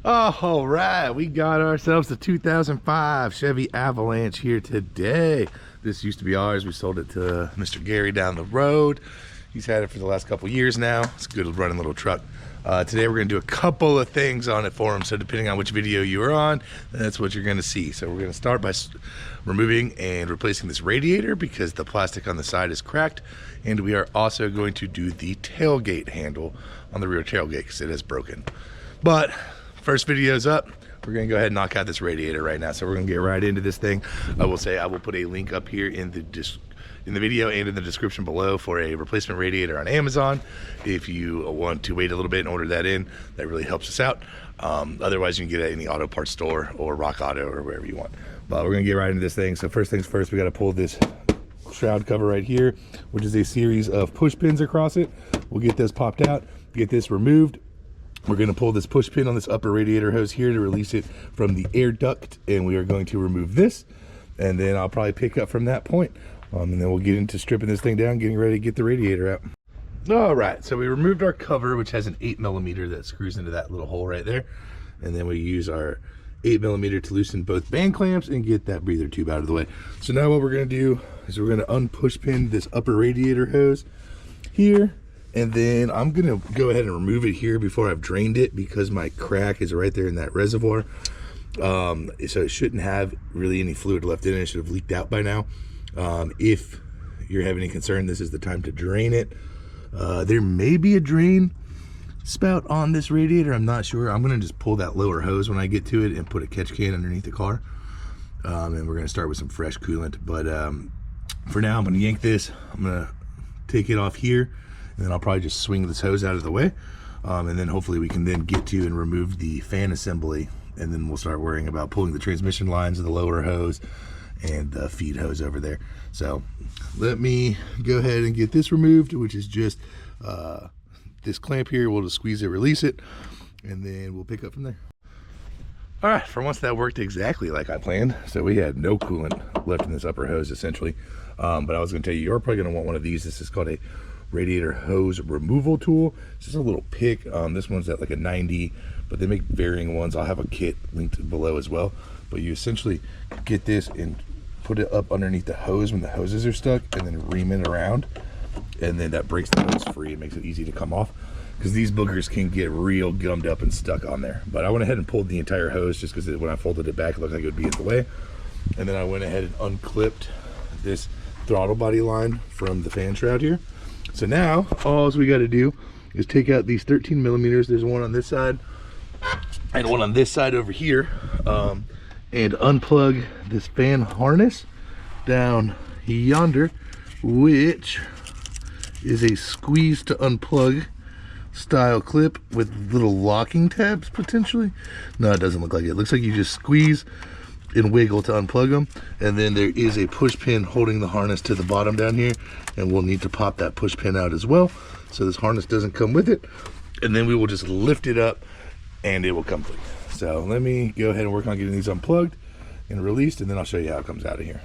Oh, all right, we got ourselves the 2005 Chevy Avalanche here today. This used to be ours. We sold it to Mr. Gary down the road. He's had it for the last couple years now. It's a good running little truck. Today we're gonna do a couple of things on it for him. So depending on which video you are on, that's what you're gonna see. So we're gonna start by removing and replacing this radiator because the plastic on the side is cracked. And we are also going to do the tailgate handle on the rear tailgate because it is broken. But first video's up. We're gonna go ahead and knock out this radiator right now. So we're gonna get right into this thing. I will say I will put a link up here in the video and in the description below for a replacement radiator on Amazon. If you want to wait a little bit and order that in, that really helps us out. Otherwise, you can get it at any auto parts store or Rock Auto or wherever you want. But we're gonna get right into this thing. So first things first, we gotta pull this shroud cover right here, which is a series of push pins across it. We'll get this popped out, get this removed. We're going to pull this push pin on this upper radiator hose here to release it from the air duct, and we are going to remove this, and then I'll probably pick up from that point, and then we'll get into stripping this thing down, getting ready to get the radiator out. All right, so we removed our cover, which has an 8mm that screws into that little hole right there, and then we use our 8mm to loosen both band clamps and get that breather tube out of the way. So now what we're going to do is we're going to unpush pin this upper radiator hose here. And then I'm gonna go ahead and remove it here before I've drained it because my crack is right there in that reservoir. So it shouldn't have really any fluid left in it. It should have leaked out by now. If you're having any concern, this is the time to drain it. There may be a drain spout on this radiator. I'm not sure. I'm gonna just pull that lower hose when I get to it and put a catch can underneath the car. And we're gonna start with some fresh coolant. But for now, I'm gonna yank this. I'm gonna take it off here. And then I'll probably just swing this hose out of the way. And then hopefully we can then get to and remove the fan assembly. And then we'll start worrying about pulling the transmission lines of the lower hose and the feed hose over there. So let me go ahead and get this removed, which is just this clamp here. We'll just squeeze it, release it, and then we'll pick up from there. All right, for once that worked exactly like I planned. So we had no coolant left in this upper hose essentially. But I was gonna tell you, you're probably gonna want one of these. This is called a radiator hose removal tool. It's just a little pick. This one's at like a 90, but they make varying ones. I'll have a kit linked below as well. But you essentially get this and put it up underneath the hose when the hoses are stuck, and then ream it around, and then that breaks the hose free and makes it easy to come off, because these boogers can get real gummed up and stuck on there. But I went ahead and pulled the entire hose just because when I folded it back, it looked like it would be in the way. And then I went ahead and unclipped this throttle body line from the fan shroud here. So now all we got to do is take out these 13mm. There's one on this side and one on this side over here, and unplug this fan harness down yonder, which is a squeeze to unplug style clip with little locking tabs potentially. No, it doesn't look like it. It looks like you just squeeze and wiggle to unplug them, and then there is a push pin holding the harness to the bottom down here, and we'll need to pop that push pin out as well so this harness doesn't come with it, and then we will just lift it up and it will come free. So let me go ahead and work on getting these unplugged and released, and then I'll show you how it comes out of here.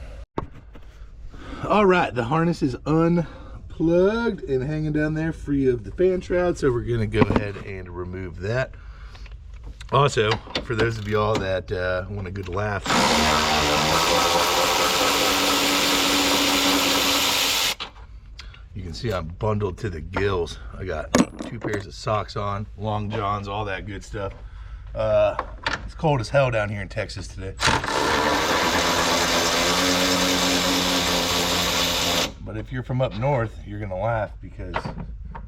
All right, the harness is unplugged and hanging down there free of the fan shroud, so we're gonna go ahead and remove that. Also, for those of y'all that want a good laugh, you can see I'm bundled to the gills. I got 2 pairs of socks on, long johns, all that good stuff. It's cold as hell down here in Texas today. But if you're from up north, you're gonna laugh because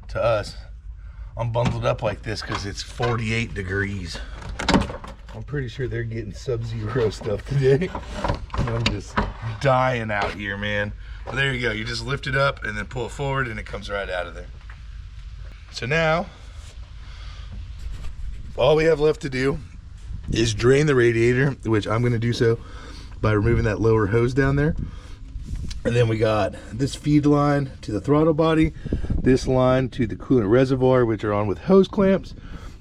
to us, I'm bundled up like this because it's 48 degrees. I'm pretty sure they're getting sub-zero stuff today. I'm just dying out here, man. But there you go. You just lift it up and then pull it forward and it comes right out of there. So now, all we have left to do is drain the radiator, which I'm gonna do so by removing that lower hose down there. And then we got this feed line to the throttle body, this line to the coolant reservoir, which are on with hose clamps.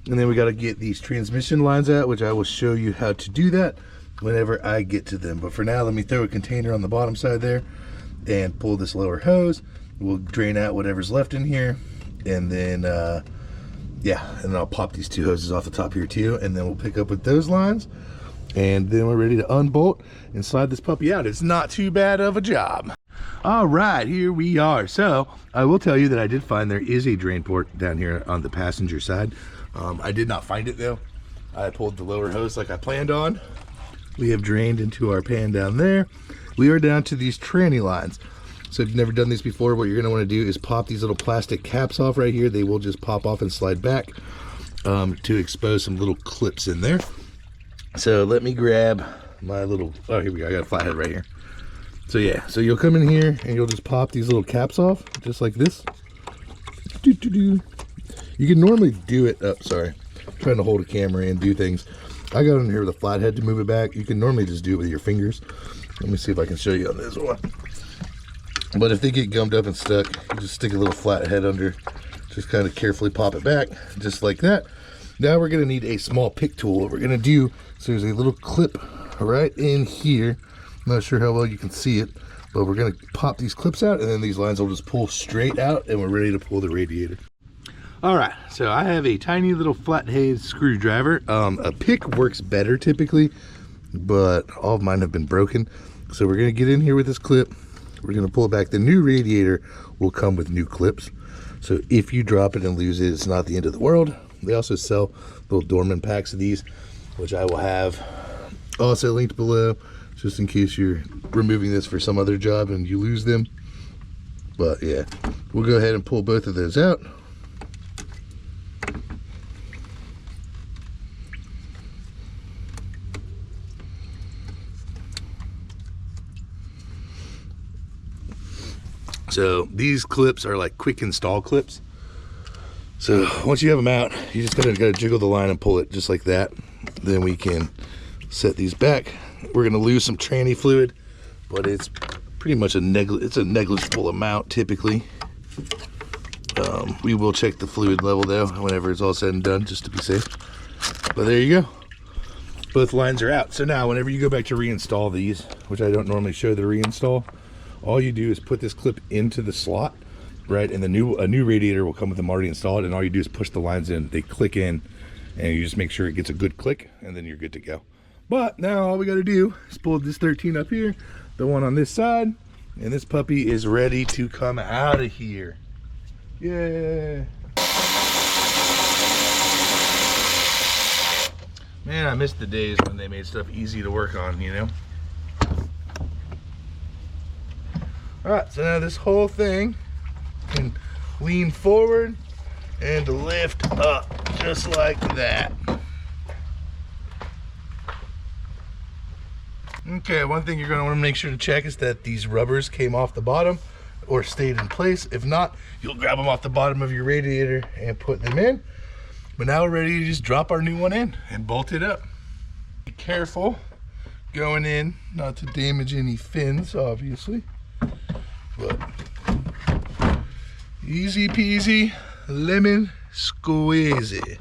And then we got to get these transmission lines out, which I will show you how to do that whenever I get to them. But for now, let me throw a container on the bottom side there and pull this lower hose. We'll drain out whatever's left in here, and then Yeah, and then I'll pop these two hoses off the top here too, and then we'll pick up with those lines, and then we're ready to unbolt and slide this puppy out. It's not too bad of a job. All right, here we are. So I will tell you that I did find there is a drain port down here on the passenger side. I did not find it though. I pulled the lower hose like I planned on. We have drained into our pan down there. We are down to these tranny lines. So if you've never done these before, what you're gonna wanna do is pop these little plastic caps off right here. They will just pop off and slide back to expose some little clips in there. So let me grab my little, oh, here we go, I got a flathead right here. So yeah, so you'll come in here and you'll just pop these little caps off, just like this. You can normally do it, oh, sorry, I'm trying to hold a camera and do things. I got in here with a flathead to move it back. You can normally just do it with your fingers. Let me see if I can show you on this one. But if they get gummed up and stuck, you just stick a little flathead under, just kind of carefully pop it back, just like that. Now we're gonna need a small pick tool. What we're gonna do, so there's a little clip right in here. I'm not sure how well you can see it, but we're gonna pop these clips out, and then these lines will just pull straight out, and we're ready to pull the radiator. All right, so I have a tiny little flathead screwdriver. A pick works better typically, but all of mine have been broken. So we're gonna get in here with this clip. We're gonna pull it back. The new radiator will come with new clips. So if you drop it and lose it, it's not the end of the world. They also sell little Dorman packs of these, which I will have also linked below, just in case you're removing this for some other job and you lose them. But yeah, we'll go ahead and pull both of those out. So these clips are like quick install clips. So once you have them out, you just gotta jiggle the line and pull it just like that. Then we can set these back. We're gonna lose some tranny fluid, but it's pretty much a negligible amount typically. We will check the fluid level though whenever it's all said and done, just to be safe. But there you go. Both lines are out. So now whenever you go back to reinstall these, which I don't normally show the reinstall, all you do is put this clip into the slot, right? And a new radiator will come with them already installed, and all you do is push the lines in. They click in, and you just make sure it gets a good click, and then you're good to go. But now all we got to do is pull this 13 up here, the one on this side, and this puppy is ready to come out of here. Yeah. Man, I miss the days when they made stuff easy to work on, you know? All right, so now this whole thing can lean forward and lift up just like that. Okay, one thing you're gonna wanna make sure to check is that these rubbers came off the bottom or stayed in place. If not, you'll grab them off the bottom of your radiator and put them in. But now we're ready to just drop our new one in and bolt it up. Be careful going in, not to damage any fins, obviously. But easy peasy, lemon squeezy.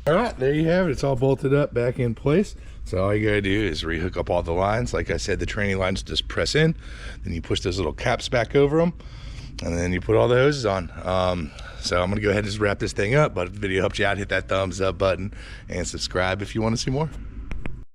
All right, there you have it. It's all bolted up back in place. So all you gotta do is rehook up all the lines. Like I said, the tranny lines just press in, then you push those little caps back over them, and then you put all the hoses on. So I'm gonna go ahead and just wrap this thing up, but if the video helped you out, hit that thumbs up button and subscribe if you want to see more.